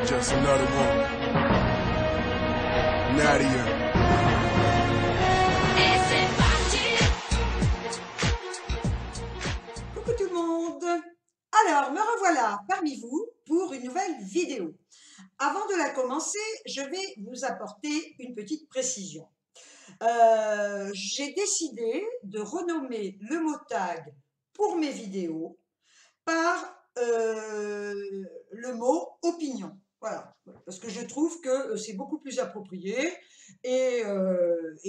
Just another one. Nadia. Coucou tout le monde. Alors, me revoilà parmi vous pour une nouvelle vidéo. Avant de la commencer, je vais vous apporter une petite précision. J'ai décidé de renommer le mot tag pour mes vidéos par le mot opinion. Voilà, parce que je trouve que c'est beaucoup plus approprié. Et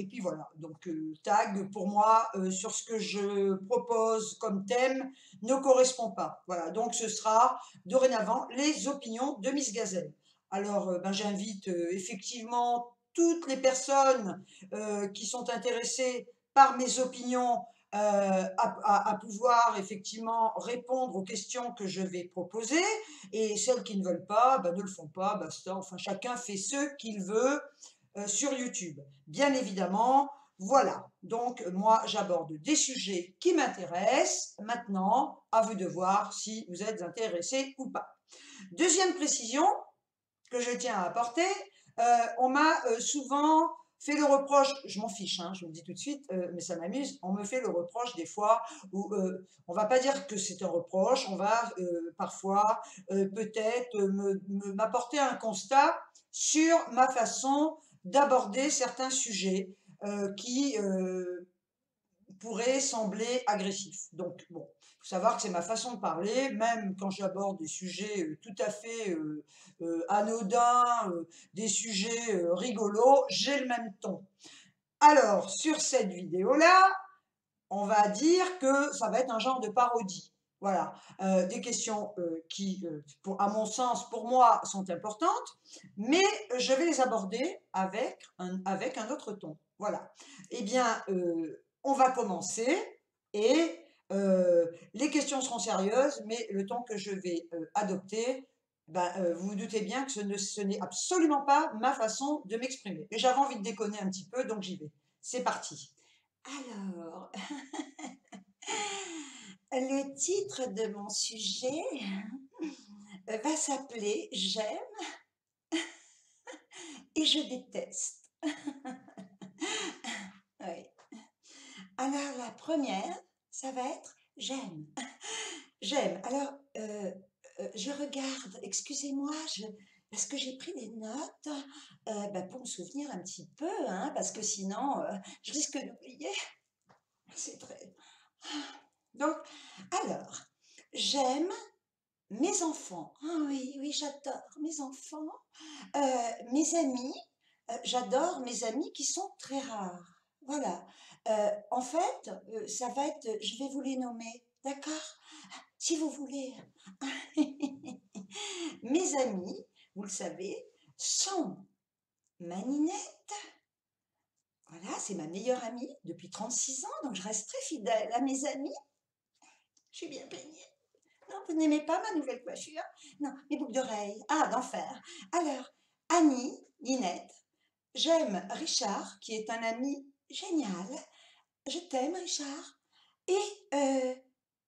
puis voilà, donc tag pour moi sur ce que je propose comme thème ne correspond pas. Voilà, donc ce sera dorénavant les opinions de Miss Gazelle. Alors j'invite effectivement toutes les personnes qui sont intéressées par mes opinions à pouvoir effectivement répondre aux questions que je vais proposer, et celles qui ne veulent pas, ne le font pas, basta. Enfin, chacun fait ce qu'il veut sur YouTube. Bien évidemment, voilà. Donc, moi, j'aborde des sujets qui m'intéressent. Maintenant, à vous de voir si vous êtes intéressés ou pas. Deuxième précision que je tiens à apporter, on m'a souvent fait le reproche, je m'en fiche, hein, je vous le dis tout de suite, mais ça m'amuse, on me fait le reproche des fois où on va pas dire que c'est un reproche, on va parfois peut-être m'apporter un constat sur ma façon d'aborder certains sujets qui pourraient sembler agressifs. Donc bon, il faut savoir que c'est ma façon de parler, même quand j'aborde des sujets tout à fait anodins, des sujets rigolos, j'ai le même ton. Alors, sur cette vidéo-là, on va dire que ça va être un genre de parodie. Voilà, des questions qui, à mon sens, pour moi, sont importantes, mais je vais les aborder avec un autre ton. Voilà. Eh bien, on va commencer et les questions seront sérieuses, mais le ton que je vais adopter, vous vous doutez bien que ce n'est absolument pas ma façon de m'exprimer. Et j'avais envie de déconner un petit peu, donc j'y vais. C'est parti. Alors, le titre de mon sujet va s'appeler « J'aime et je déteste ». Oui. Alors, la première, ça va être « J'aime ». J'aime. Alors, je regarde, excusez-moi, parce que j'ai pris des notes pour me souvenir un petit peu, hein, parce que sinon, je risque d'oublier. C'est très... Donc, alors, j'aime mes enfants. Ah oui, oui, j'adore mes enfants. Mes amis, j'adore mes amis qui sont très rares. Voilà. En fait, ça va être, je vais vous les nommer, d'accord? Si vous voulez. Mes amis, vous le savez, sont ma Ninette. Voilà, c'est ma meilleure amie depuis 36 ans, donc je reste très fidèle à mes amis. Je suis bien peignée. Non, vous n'aimez pas ma nouvelle coiffure? Non, mes boucles d'oreilles. Ah, d'enfer. Alors, Annie, Ninette, j'aime Richard, qui est un ami génial. Je t'aime, Richard.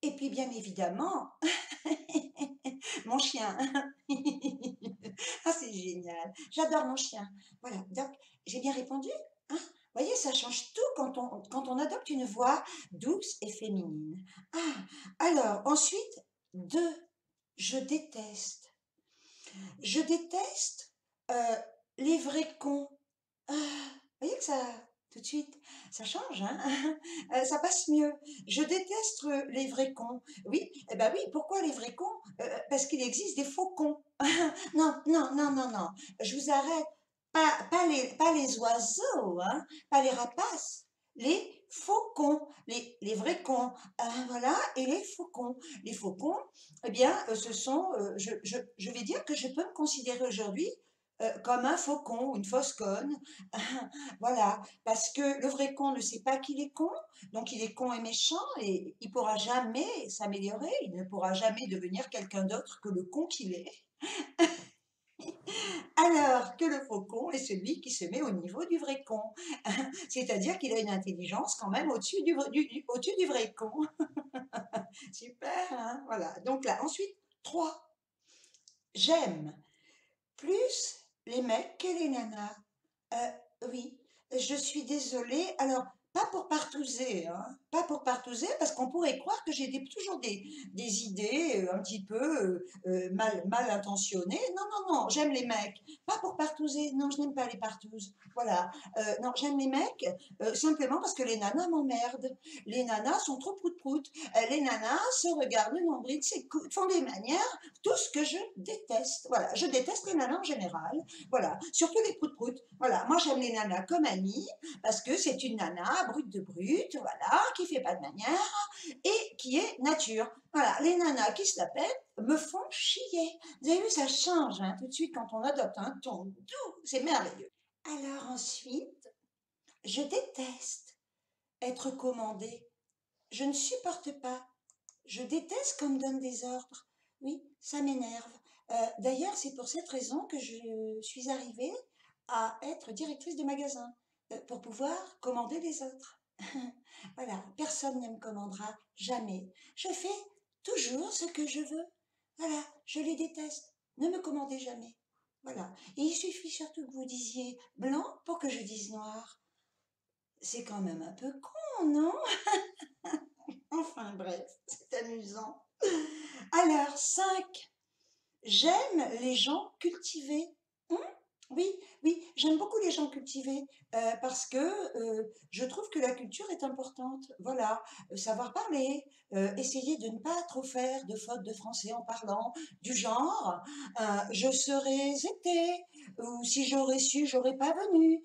Et puis, bien évidemment, mon chien. Ah, c'est génial. J'adore mon chien. Voilà, donc, j'ai bien répondu, hein? Vous voyez, ça change tout quand on adopte une voix douce et féminine. Ah, alors, ensuite, deux, je déteste. Je déteste les vrais cons. Vous voyez que ça, tout de suite, ça change, hein? Ça passe mieux. Je déteste les vrais cons. Oui, eh ben oui, pourquoi les vrais cons? Parce qu'il existe des faux cons. Non, non, non, non, non. Je vous arrête. Pas les oiseaux, hein? Pas les rapaces. Les faucons, les vrais cons, voilà, et les faucons. Les faucons, eh bien, ce sont, je vais dire que je peux me considérer aujourd'hui comme un faucon ou une fausse conne. Voilà, parce que le vrai con ne sait pas qu'il est con, donc il est con et méchant et il ne pourra jamais s'améliorer, il ne pourra jamais devenir quelqu'un d'autre que le con qu'il est. Alors que le faux con est celui qui se met au niveau du vrai con, c'est-à-dire qu'il a une intelligence quand même au-dessus au-dessus du vrai con. Super, hein? Voilà, donc là, ensuite, 3. J'aime plus les mecs que les nanas. Oui, je suis désolée. Alors, pas pour partouzer, hein, pas pour partouzer, parce qu'on pourrait croire que j'ai toujours des idées un petit peu mal intentionnées. Non, non, non, j'aime les mecs. Pas pour partouzer. Non, je n'aime pas les partouzes. Voilà. Non, j'aime les mecs simplement parce que les nanas m'emmerdent. Les nanas sont trop prout-prout. Les nanas se regardent le nombril, font des manières, tout ce que je déteste. Voilà, je déteste les nanas en général. Voilà, surtout les prout-prout. Voilà, moi j'aime les nanas comme amie parce que c'est une nana brute de brute, voilà, qui fait pas de manière et qui est nature. Voilà, les nanas qui se la pètent me font chier. Vous avez vu, ça change hein, tout de suite quand on adopte un ton doux, c'est merveilleux. Alors ensuite, je déteste être commandée. Je ne supporte pas. Je déteste qu'on me donne des ordres. Oui, ça m'énerve. D'ailleurs, c'est pour cette raison que je suis arrivée à être directrice de magasin, pour pouvoir commander les autres. Voilà, personne ne me commandera jamais. Je fais toujours ce que je veux. Voilà, je les déteste. Ne me commandez jamais. Voilà. Et il suffit surtout que vous disiez blanc pour que je dise noir. C'est quand même un peu con, non? Enfin bref, c'est amusant. Alors, 5. J'aime les gens cultivés. Hum, oui, oui, j'aime beaucoup les gens cultivés parce que je trouve que la culture est importante. Voilà, savoir parler, essayer de ne pas trop faire de fautes de français en parlant, du genre je serais été, ou si j'aurais su, j'aurais pas venu.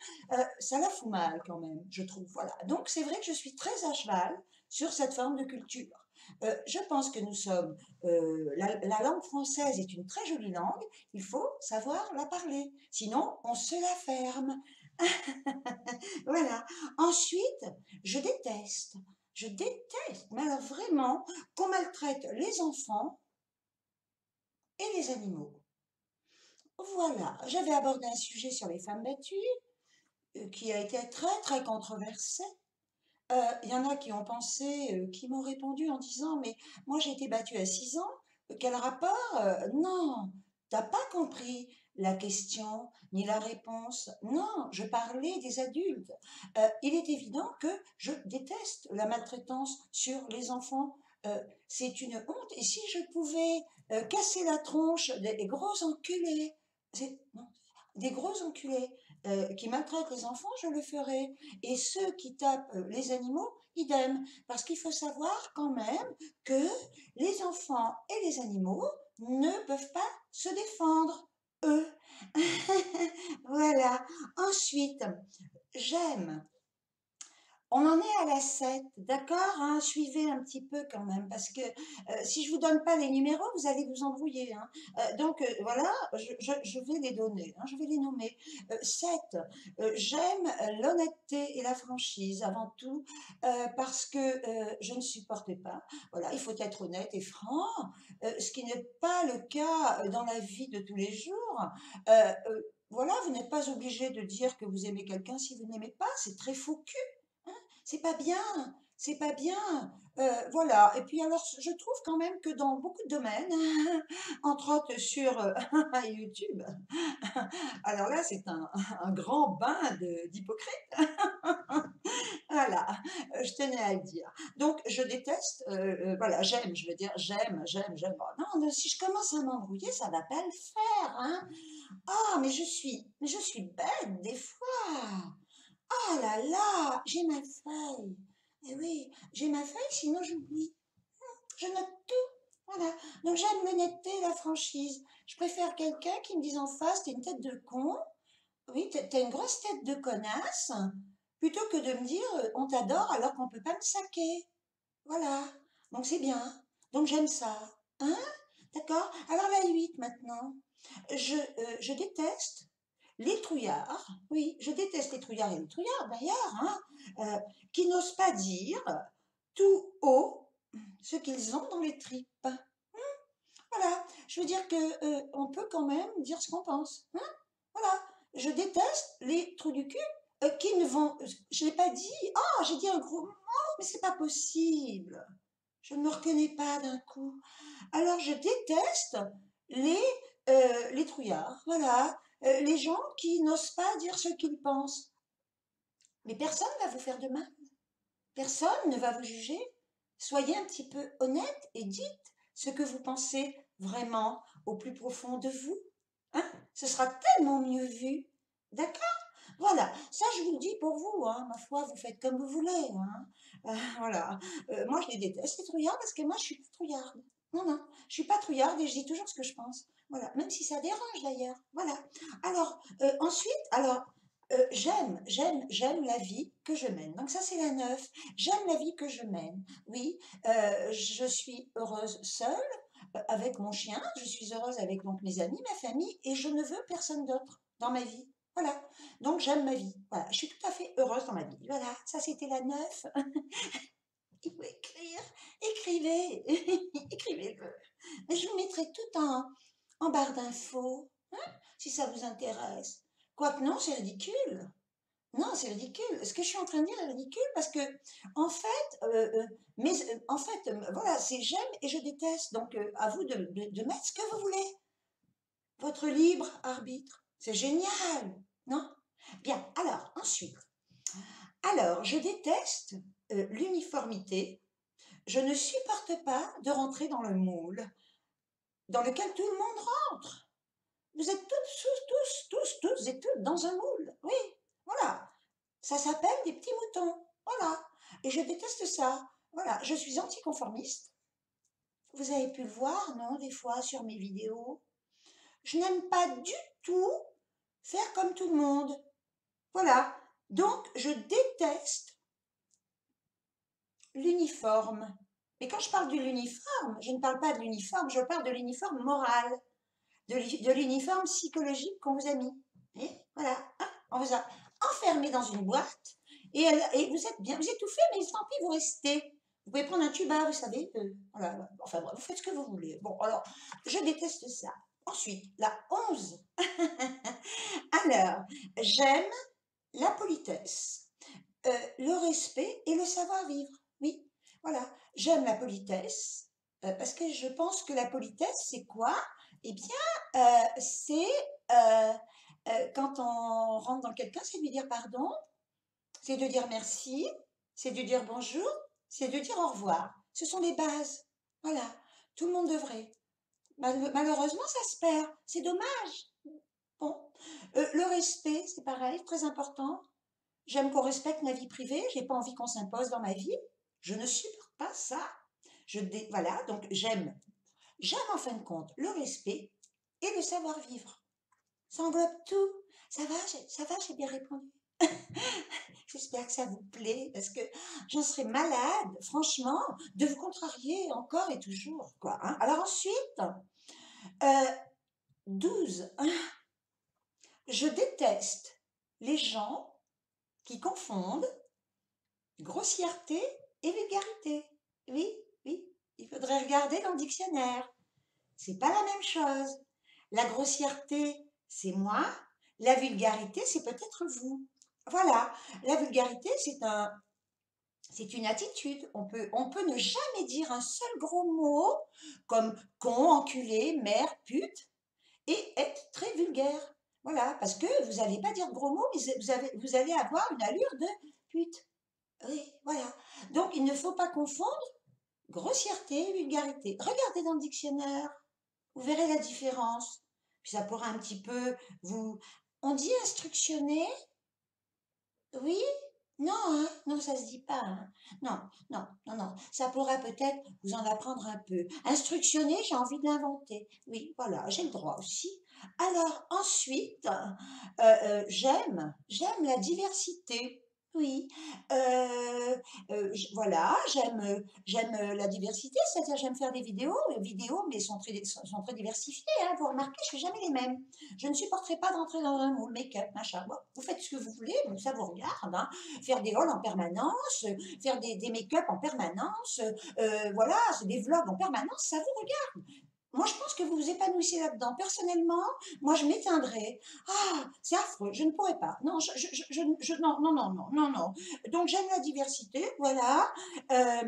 Ça la fout mal quand même, je trouve. Voilà, donc c'est vrai que je suis très à cheval sur cette forme de culture. Je pense que nous sommes la langue française est une très jolie langue, il faut savoir la parler, sinon on se la ferme. Voilà. Ensuite, je déteste, mais alors vraiment, qu'on maltraite les enfants et les animaux. Voilà, j'avais abordé un sujet sur les femmes battues qui a été très très controversé. Il y en a qui ont pensé, qui m'ont répondu en disant: «Mais moi j'ai été battue à 6 ans, quel rapport?» Non, t'as pas compris la question ni la réponse. Non, je parlais des adultes. Il est évident que je déteste la maltraitance sur les enfants. C'est une honte et si je pouvais, casser la tronche des gros enculés, non, des gros enculés, qui maltraitent les enfants, je le ferais. Et ceux qui tapent les animaux, idem. Parce qu'il faut savoir quand même que les enfants et les animaux ne peuvent pas se défendre, eux. Voilà. Ensuite, j'aime. On en est à la 7, d'accord hein. Suivez un petit peu quand même, parce que si je vous donne pas les numéros, vous allez vous embrouiller. Hein. Donc voilà, je vais les donner, hein, je vais les nommer. 7, j'aime l'honnêteté et la franchise avant tout, parce que je ne supporte pas. Voilà, il faut être honnête et franc, ce qui n'est pas le cas dans la vie de tous les jours. Voilà, vous n'êtes pas obligé de dire que vous aimez quelqu'un si vous n'aimez pas, c'est très faux cul. C'est pas bien, c'est pas bien. Voilà. Et puis alors, je trouve quand même que dans beaucoup de domaines, entre autres sur YouTube, alors là, c'est un grand bain d'hypocrite. Voilà, je tenais à le dire. Donc, je déteste, voilà, j'aime, je veux dire, j'aime. Bon, non, si je commence à m'embrouiller, ça va pas le faire, hein. Ah, mais je suis bête des fois. Oh là là, j'ai ma feuille. Eh oui, j'ai ma feuille, sinon j'oublie. Je note tout. Voilà. Donc j'aime l'honnêteté et la franchise. Je préfère quelqu'un qui me dise en face, t'es une tête de con. Oui, t'as une grosse tête de connasse. Plutôt que de me dire, on t'adore alors qu'on peut pas me saquer. Voilà. Donc c'est bien. Donc j'aime ça. Hein? D'accord? Alors la 8 maintenant. Je déteste les trouillards, oui, je déteste les trouillards et les trouillards d'ailleurs, hein, qui n'osent pas dire tout haut ce qu'ils ont dans les tripes. Voilà, je veux dire que on peut quand même dire ce qu'on pense. Hein. Voilà, je déteste les trous du cul qui ne vont. Je n'ai pas dit. Ah, j'ai dit un gros mot, mais c'est pas possible. Je ne me reconnais pas d'un coup. Alors je déteste les les trouillards, voilà, les gens qui n'osent pas dire ce qu'ils pensent. Mais personne ne va vous faire de mal, personne ne va vous juger. Soyez un petit peu honnête et dites ce que vous pensez vraiment au plus profond de vous. Hein? Ce sera tellement mieux vu. D'accord? Voilà, ça je vous le dis pour vous, hein. Ma foi, vous faites comme vous voulez. Hein. Voilà. Moi je les déteste, les trouillards, parce que moi je suis pas trouillarde. Non, non, je suis pas trouillarde et je dis toujours ce que je pense. Voilà, même si ça dérange d'ailleurs. Voilà. Alors, ensuite, j'aime la vie que je mène. Donc ça c'est la 9. J'aime la vie que je mène. Oui, je suis heureuse seule, avec mon chien, je suis heureuse avec donc mes amis, ma famille, et je ne veux personne d'autre dans ma vie. Voilà. Donc j'aime ma vie. Voilà. Je suis tout à fait heureuse dans ma vie. Voilà. Ça c'était la 9. Il faut écrire. Écrivez. Écrivez-le. Mais je vous mettrai tout en barre d'infos, hein, si ça vous intéresse. Quoique non, c'est ridicule. Non, c'est ridicule. Ce que je suis en train de dire est ridicule parce que, en fait, voilà, c'est j'aime et je déteste. Donc, à vous de mettre ce que vous voulez. Votre libre arbitre. C'est génial, non? Bien, alors, ensuite. Alors, je déteste l'uniformité. Je ne supporte pas de rentrer dans le moule dans lequel tout le monde rentre. Vous êtes tous et toutes dans un moule. Oui, voilà. Ça s'appelle des petits moutons. Voilà. Et je déteste ça. Voilà. Je suis anticonformiste. Vous avez pu le voir, non, des fois sur mes vidéos. Je n'aime pas du tout faire comme tout le monde. Voilà. Donc, je déteste l'uniforme. Mais quand je parle de l'uniforme, je ne parle pas de l'uniforme, je parle de l'uniforme moral, de l'uniforme psychologique qu'on vous a mis. Et voilà. Hein, on vous a enfermé dans une boîte et vous êtes bien, vous étouffez, mais tant pis, vous restez. Vous pouvez prendre un tuba, vous savez. Voilà. Enfin, bref, vous faites ce que vous voulez. Bon, alors, je déteste ça. Ensuite, la 11. Alors, j'aime la politesse, le respect et le savoir-vivre. Oui, voilà. J'aime la politesse parce que je pense que la politesse, c'est quoi? Eh bien, c'est quand on rentre dans quelqu'un, c'est de lui dire pardon, c'est de dire merci, c'est de dire bonjour, c'est de dire au revoir. Ce sont les bases. Voilà. Tout le monde devrait. Malheureusement, ça se perd. C'est dommage. Bon. Le respect, c'est pareil, très important. J'aime qu'on respecte ma vie privée. J'ai pas envie qu'on s'impose dans ma vie. Je ne supporte pas ça. Voilà. Donc, j'aime en fin de compte le respect et le savoir-vivre. Ça englobe tout. Ça va, j'ai bien répondu. J'espère que ça vous plaît parce que j'en serais malade, franchement, de vous contrarier encore et toujours, quoi. Hein. Alors ensuite, 12. Je déteste les gens qui confondent grossièreté et vulgarité. Oui, oui, il faudrait regarder dans le dictionnaire. C'est pas la même chose. La grossièreté, c'est moi. La vulgarité, c'est peut-être vous. Voilà. La vulgarité, c'est une attitude. On peut ne jamais dire un seul gros mot comme con, enculé, mère, pute et être très vulgaire. Voilà. Parce que vous n'allez pas dire de gros mots, mais vous allez avoir une allure de pute. Oui, voilà. Donc, il ne faut pas confondre grossièreté et vulgarité. Regardez dans le dictionnaire. Vous verrez la différence. Puis ça pourra un petit peu vous... On dit instructionner? Oui? Non, hein? Non, ça se dit pas. Hein? Non, non, non, non. Ça pourra peut-être vous en apprendre un peu. Instructionner, j'ai envie de l'inventer. Oui, voilà, j'ai le droit aussi. Alors, ensuite, j'aime la diversité. Oui, voilà, j'aime la diversité, c'est-à-dire j'aime faire des vidéos, mais sont très diversifiées. Hein, vous remarquez, je fais jamais les mêmes. Je ne supporterai pas d'entrer dans un moule, make-up, machin. Bon, vous faites ce que vous voulez, bon, ça vous regarde. Hein. Faire des hauls en permanence, faire des make-up en permanence, voilà, c'est des vlogs en permanence, ça vous regarde. moi, je pense que vous vous épanouissez là-dedans. Personnellement, moi, je m'éteindrais. Ah, c'est affreux, je ne pourrais pas. Non, non, non, non, non, non, non. Donc, j'aime la diversité, voilà. Euh,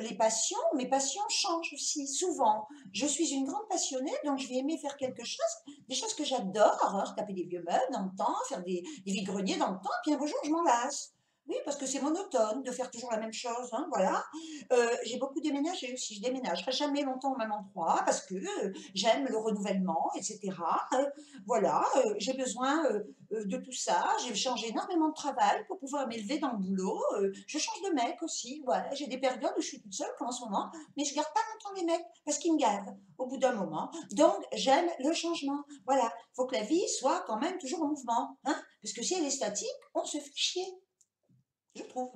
les passions, mes passions changent aussi, souvent. Je suis une grande passionnée, donc je vais aimer faire quelque chose, des choses que j'adore, hein, taper des vieux meubles dans le temps, faire des vide-greniers dans le temps, puis un beau jour, je m'en lasse. Oui, parce que c'est monotone de faire toujours la même chose, hein, voilà. J'ai beaucoup déménagé aussi, je déménagerai jamais longtemps au même endroit parce que j'aime le renouvellement, etc. Voilà, j'ai besoin de tout ça. J'ai changé énormément de travail pour pouvoir m'élever dans le boulot. Je change de mec aussi. Voilà, j'ai des périodes où je suis toute seule, comme en ce moment, mais je garde pas longtemps les mecs parce qu'ils me gavent au bout d'un moment. Donc, j'aime le changement. Voilà, il faut que la vie soit quand même toujours en mouvement, hein, parce que si elle est statique, on se fait chier, je trouve.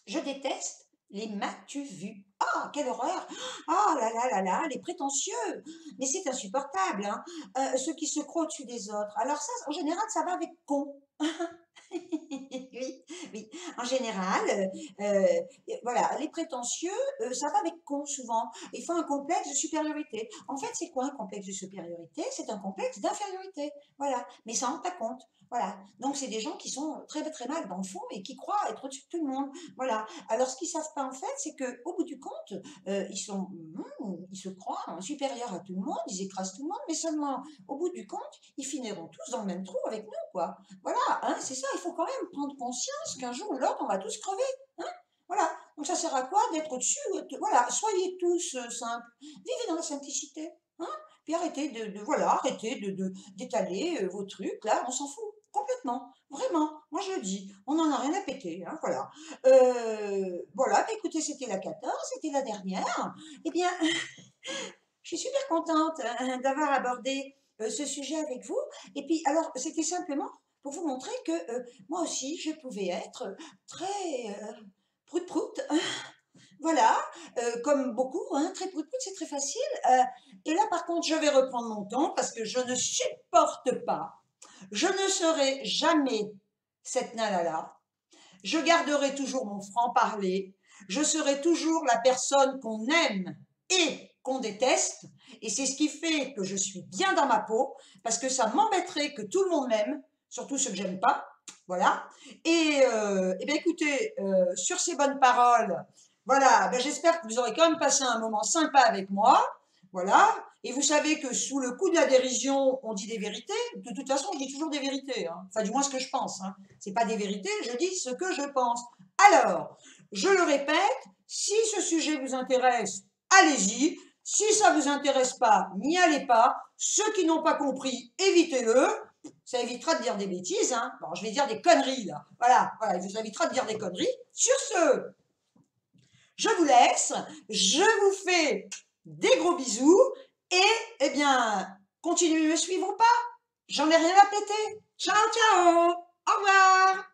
Je déteste les m'as-tu vu. Ah, quelle horreur! Ah là là là là, les prétentieux! Mais c'est insupportable, hein. Ceux qui se croient au-dessus des autres. Alors ça, en général, ça va avec con. Oui, oui. En général, voilà, les prétentieux, ça va avec con souvent. Il faut un complexe de supériorité. En fait, c'est quoi un complexe de supériorité? C'est un complexe d'infériorité. Voilà. Mais ça en rend pas compte. Voilà. Donc, c'est des gens qui sont très, très mal dans le fond et qui croient être au-dessus de tout le monde. Voilà. Alors, ce qu'ils savent pas, en fait, c'est qu'au bout du compte, ils se croient hein, supérieurs à tout le monde, ils écrasent tout le monde, mais seulement, au bout du compte, ils finiront tous dans le même trou avec nous, quoi. Voilà, hein, c'est ça, il faut quand même prendre conscience qu'un jour ou l'autre, on va tous crever. Hein, voilà, donc ça sert à quoi d'être au-dessus? Voilà, soyez tous simples, vivez dans la simplicité. Hein, puis arrêtez voilà, arrêtez d'étaler vos trucs, là, on s'en fout complètement, vraiment, moi je le dis, on n'en a rien à péter, hein, voilà. Voilà, bah, écoutez, c'était la 14, c'était la dernière. Eh bien, je suis super contente d'avoir abordé ce sujet avec vous. Et puis, alors, c'était simplement pour vous montrer que moi aussi, je pouvais être très prout-prout. Voilà, comme beaucoup, hein, très prout-prout, c'est très facile. Et là, par contre, je vais reprendre mon temps parce que je ne supporte pas. Je ne serai jamais cette nana-là. Je garderai toujours mon franc-parler. Je serai toujours la personne qu'on aime et qu'on déteste. Et c'est ce qui fait que je suis bien dans ma peau, parce que ça m'embêterait que tout le monde m'aime, surtout ceux que j'aime pas. Voilà. Et bien écoutez, sur ces bonnes paroles, voilà, ben j'espère que vous aurez quand même passé un moment sympa avec moi. Voilà. Et vous savez que sous le coup de la dérision, on dit des vérités. De toute façon, je dis toujours des vérités. Hein. Enfin, du moins ce que je pense. Hein. C'est pas des vérités, je dis ce que je pense. Alors, je le répète, si ce sujet vous intéresse, allez-y. Si ça vous intéresse pas, n'y allez pas. Ceux qui n'ont pas compris, évitez-le. Ça évitera de dire des bêtises. Hein. Bon, je vais dire des conneries là. Voilà, voilà, ça évitera de dire des conneries. Sur ce, je vous laisse. Je vous fais des gros bisous. Et, eh bien, continuez de me suivre ou pas. J'en ai rien à péter. Ciao, ciao. Au revoir.